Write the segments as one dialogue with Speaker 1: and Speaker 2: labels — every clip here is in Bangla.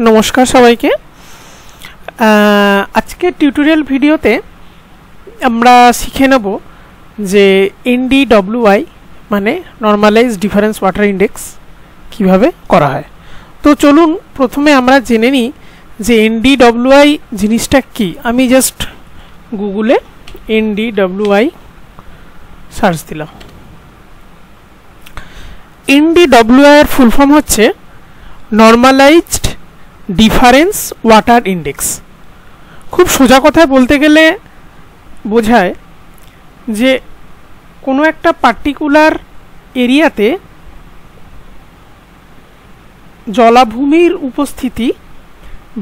Speaker 1: নমস্কার সবাইকে। আজকের টিউটোরিয়াল ভিডিওতে আমরা শিখে নেব যে এনডিডব্লিউআই মানে নর্মালাইজড ডিফারেন্স ওয়াটার ইন্ডেক্স কিভাবে করা হয়। তো চলুন প্রথমে আমরা জেনে নিই যে এনডিডব্লিউআই জিনিসটা কি। আমি জাস্ট গুগলে এনডিডব্লিউআই সার্চ দিলাম। এনডিডব্লিউআই এর ফুল ফর্ম হচ্ছে নর্মালাইজড ডিফারেন্স ওয়াটার ইন্ডেক্স। খুব সোজা কথায় বলতে গেলে বোঝায় যে কোনো একটা পার্টিকুলার এরিয়াতে জলাভূমির উপস্থিতি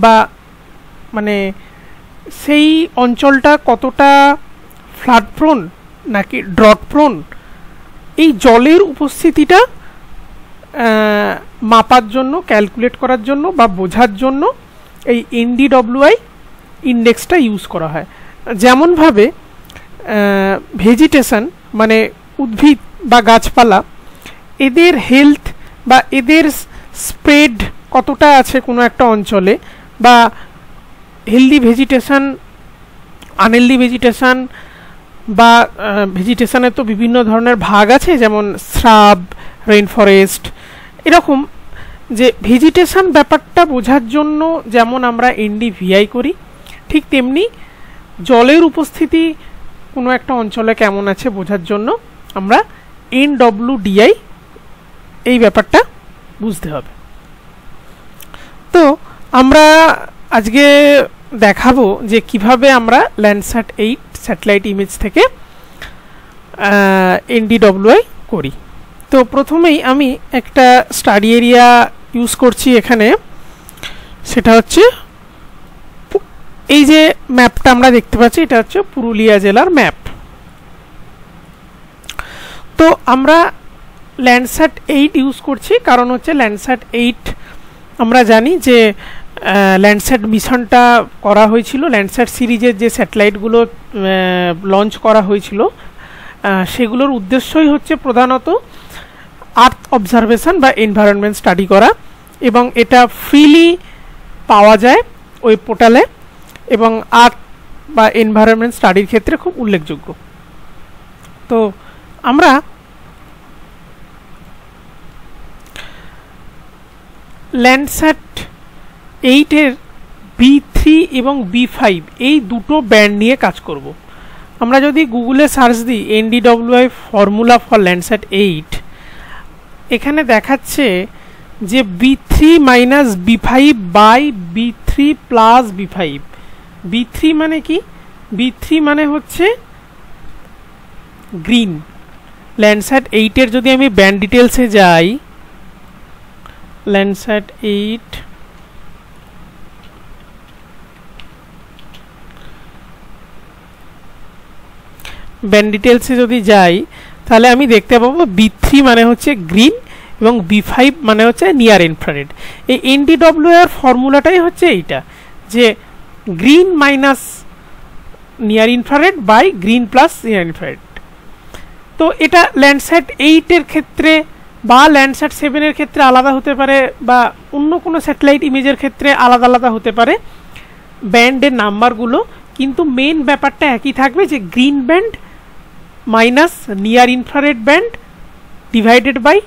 Speaker 1: বা মানে সেই অঞ্চলটা কতটা ফ্লাড প্রোন নাকি ড্রট প্রোন, এই জলের উপস্থিতিটা মাপার জন্য, ক্যালকুলেট করার জন্য বা বোঝার জন্য এই এনডিডব্লিউআই ইন্ডেক্সটা ইউজ করা হয়। যেমনভাবে ভেজিটেশন মানে উদ্ভিদ বা গাছপালা, এদের হেলথ বা এদের স্প্রেড কতটা আছে কোনো একটা অঞ্চলে, বা হেলদি ভেজিটেশন, আনহেলদি ভেজিটেশন, বা ভেজিটেশনের তো বিভিন্ন ধরনের ভাগ আছে, যেমন শ্রাব, রেইন ফরেস্ট, এরকম যে ভেজিটেশন ব্যাপারটা বোঝার জন্য যেমন আমরা এনডিভিআই করি, ঠিক তেমনি জলের উপস্থিতি কোনো একটা অঞ্চলে কেমন আছে বোঝার জন্য আমরা এনডব্লিউডিআই এই ব্যাপারটা বুঝতে হবে। তো আমরা আজকে দেখাবো যে কিভাবে আমরা ল্যান্ডস্যাট 8 স্যাটেলাইট ইমেজ থেকে এনডিডব্লিউআই করি। তো প্রথমেই আমি একটা স্টাডি এরিয়া ইউজ করছি এখানে, সেটা হচ্ছে এই যে ম্যাপটা আমরা দেখতে পাচ্ছি, এটা হচ্ছে পুরুলিয়া জেলার ম্যাপ। তো আমরা ল্যান্ডস্যাট 8 ইউজ করছি কারণ হচ্ছে ল্যান্ডস্যাট 8 আমরা জানি যে ল্যান্ডস্যাট মিশনটা করা হয়েছিল, ল্যান্ডস্যাট সিরিজের যে স্যাটেলাইটগুলো লঞ্চ করা হয়েছিল সেগুলোর উদ্দেশ্যই হচ্ছে প্রধানত আর্থ অবজারভেশন বা এনভায়রনমেন্ট স্টাডি করা, এবং এটা ফ্রিলি পাওয়া যায় ওই পোর্টালে, এবং আর্থ বা এনভায়রনমেন্ট স্টাডির ক্ষেত্রে খুব উল্লেখযোগ্য। তো আমরা ল্যান্ডস্যাট 8-এর B3 এবং B5 এই দুটো ব্যান্ড নিয়ে কাজ করব। আমরা যদি গুগলে সার্চ দিই এনডিডব্লিউআই ফর্মুলা ফর ল্যান্ডস্যাট 8, এখানে দেখাচ্ছে যে B3 minus B5 by B3 plus B5। B3 মানে কি? B3 মানে হচ্ছে গ্রিন। ল্যান্ডস্যাট 8-এর যদি আমি ব্যান্ড ডিটেলসে যাই, ল্যান্ডস্যাট 8 ব্যান্ড ডিটেলসে যদি যাই তাহলে আমি দেখতে পাবো B3 মানে হচ্ছে গ্রিন এবং B5 মানে হচ্ছে নিয়ার ইনফ্রারেড। এই এনডিডব্লিউআই এর ফর্মুলাটাই হচ্ছে এইটা, যে green minus near infrared by green plus near infrared. তো এটা ল্যান্ডস্যাট 8-এর ক্ষেত্রে বা ল্যান্ডস্যাট 7-এর ক্ষেত্রে আলাদা হতে পারে, বা অন্য কোনো স্যাটেলাইট ইমেজের ক্ষেত্রে আলাদা আলাদা হতে পারে ব্যান্ডের নাম্বারগুলো, কিন্তু মেন ব্যাপারটা একই থাকবে যে green band minus near infrared band divided by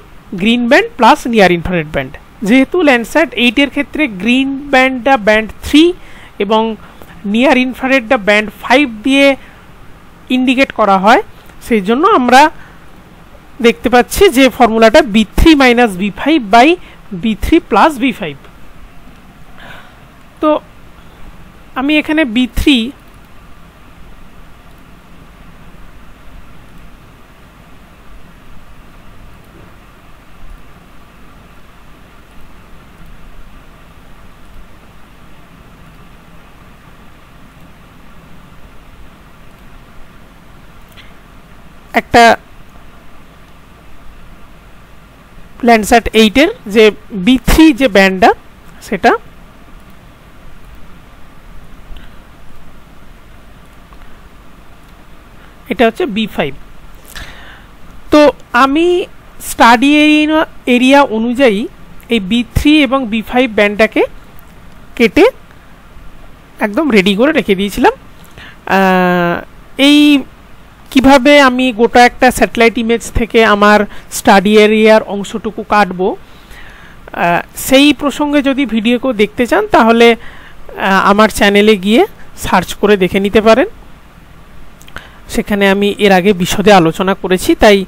Speaker 1: green band plus near infrared band. যেহেতু ল্যান্ডস্যাট 8-এর ক্ষেত্রে গ্রিন ব্যান্ডটা ব্যান্ড 3 এবং নিয়ার ইনফ্রারেডটা ব্যান্ড 5 দিয়ে ইন্ডিকেট করা হয়, সেই জন্য আমরা দেখতে পাচ্ছি যে ফর্মুলাটা B3 minus B5 by B3 plus B5। তো আমি এখানে B3 একটা ল্যান্ডস্যাট 8-এর যে B3 যে ব্যান্ডটা, সেটা এটা হচ্ছে B5। তো আমি স্টাডি এরিয়া অনুযায়ী এই B3 এবং B5 ব্যান্ডটাকে কেটে একদম রেডি করে রেখে দিয়েছিলাম। এই কিভাবে আমি গোটা একটা স্যাটেলাইট ইমেজ থেকে আমার স্টাডি এরিয়ার অংশটুকু কাটবো, সেই প্রসঙ্গে যদি ভিডিও কেউ দেখতে চান তাহলে আমার চ্যানেলে গিয়ে সার্চ করে দেখে নিতে পারেন। সেখানে আমি এর আগে বিশদে আলোচনা করেছি, তাই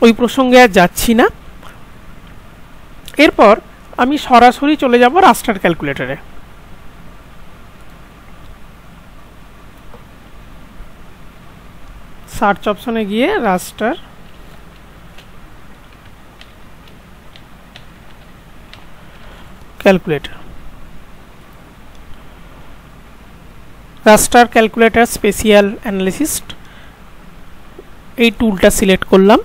Speaker 1: ওই প্রসঙ্গে আর যাচ্ছি না। এরপর আমি সরাসরি চলে যাব রাস্টার ক্যালকুলেটরে। সার্চ অপশনে গিয়ে রাস্টার ক্যালকুলেটর, রাস্টার ক্যালকুলেটর স্পেশাল অ্যানালিসিস, এই টুলটা সিলেক্ট করলাম।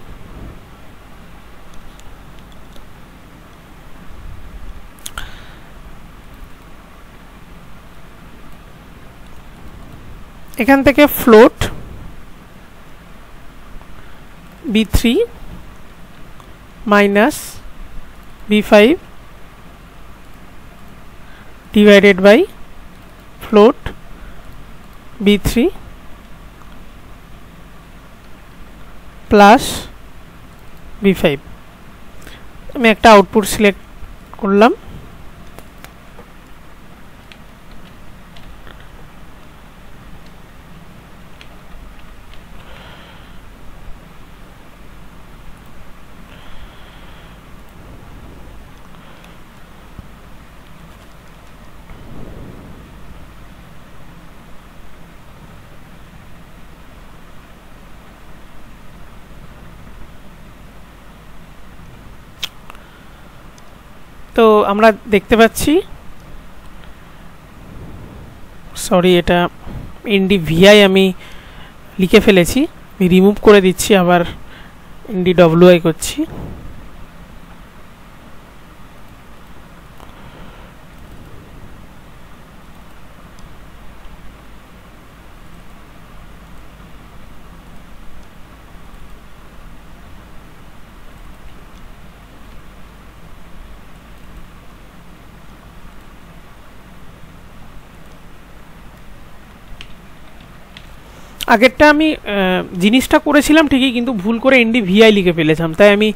Speaker 1: এখান থেকে float b3 minus b5 divided by float b3 plus b5, আমি একটা আউটপুট সিলেক্ট করলাম। তো আমরা দেখতে পাচ্ছি, সরি এটা NDVI আমি লিখে ফেলেছি, আমি রিমুভ করে দিচ্ছি, আবার NDWI করছি। আগেরটা আমি জিনিসটা করেছিলাম ঠিকই, কিন্তু ভুল করে NDVI লিখে ফেলেছিলাম, তাই আমি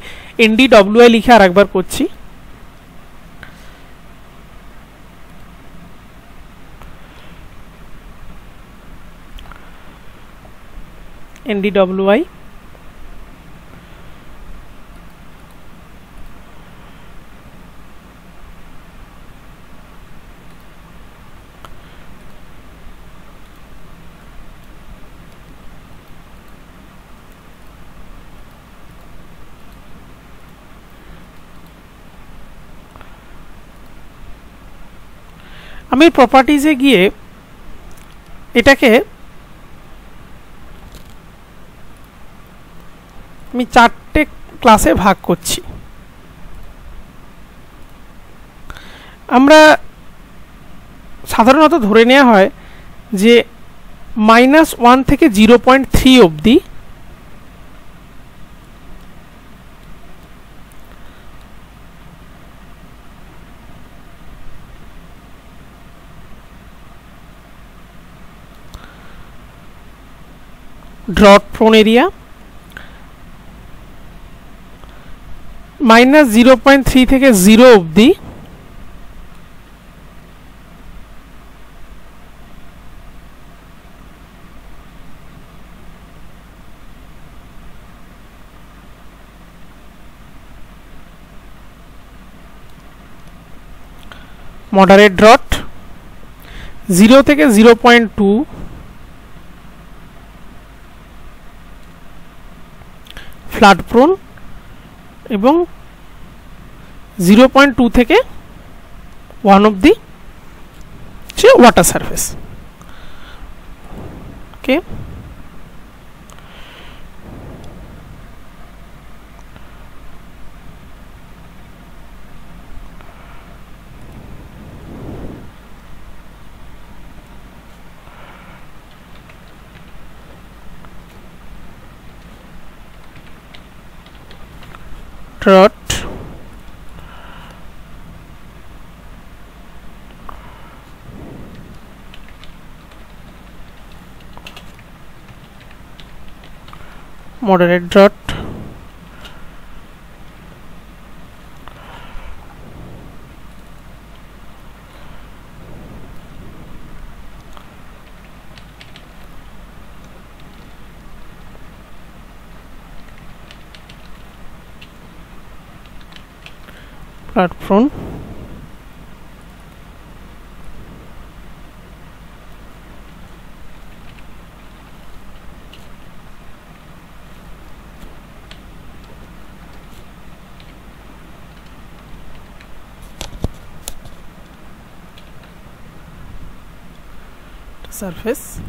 Speaker 1: NDWI লিখে আরেকবার করছি। NDWI আমি প্রপার্টিজে গিয়ে এটাকে আমি 4টে ক্লাসে ভাগ করছি। আমরা সাধারণত ধরে নেওয়া হয় যে -1 থেকে 0.3 অবধি ড্রট প্রোন এরিয়া, -0.3 থেকে 0 অবধি মডারেট ড্রট, 0 থেকে 0.2 ফ্লাড প্রোন এবং 0.2 থেকে 1 অবধি ওয়াটার সারফেস। ওকে, drought moderate drought, flood prone, surface,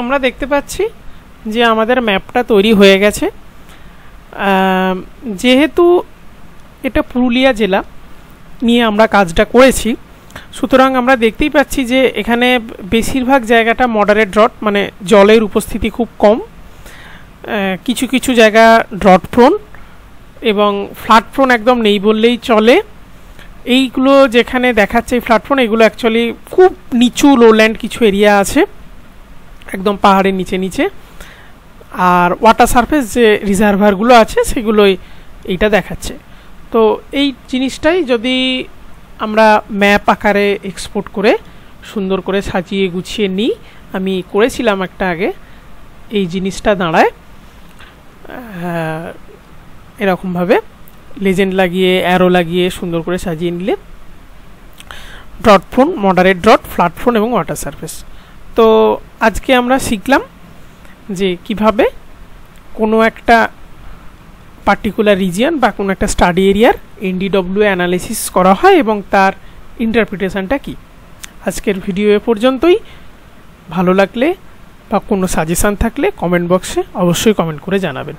Speaker 1: আমরা দেখতে পাচ্ছি যে আমাদের ম্যাপটা তৈরি হয়ে গেছে। যেহেতু এটা পুরুলিয়া জেলা নিয়ে আমরা কাজটা করেছি, সুতরাং আমরা দেখতেই পাচ্ছি যে এখানে বেশিরভাগ জায়গাটা মডারেট ড্রট, মানে জলের উপস্থিতি খুব কম, কিছু কিছু জায়গা ড্রট প্রোন এবং ফ্লাড প্রোন একদম নেই বললেই চলে। এইগুলো যেখানে দেখাচ্ছে ফ্লাড প্রোন, এগুলো অ্যাকচুয়ালি খুব নিচু লোল্যান্ড কিছু এরিয়া আছে, একদম পাহাড়ের নিচে নিচে। আর ওয়াটার সারফেস যে রিজার্ভারগুলো আছে সেগুলোই এইটা দেখাচ্ছে। তো এই জিনিসটাই যদি আমরা ম্যাপ আকারে এক্সপোর্ট করে সুন্দর করে সাজিয়ে গুছিয়ে নিই, আমি করেছিলাম একটা আগে, এই জিনিসটা দাঁড়ায় এরকমভাবে লেজেন্ড লাগিয়ে অ্যারো লাগিয়ে সুন্দর করে সাজিয়ে নিলে drought prone, moderate drought, flood prone এবং ওয়াটার সারফেস। তো আজকে আমরা শিখলাম যে কিভাবে কোনো একটা পার্টিকুলার রিজিয়ন বা কোনো একটা স্টাডি এরিয়ার এনডিডব্লিউ অ্যানালিসিস করা হয় এবং তার ইন্টারপ্রিটেশনটা কী। আজকের ভিডিও এ পর্যন্তই। ভালো লাগলে বা কোনো সাজেশান থাকলে কমেন্ট বক্সে অবশ্যই কমেন্ট করে জানাবেন।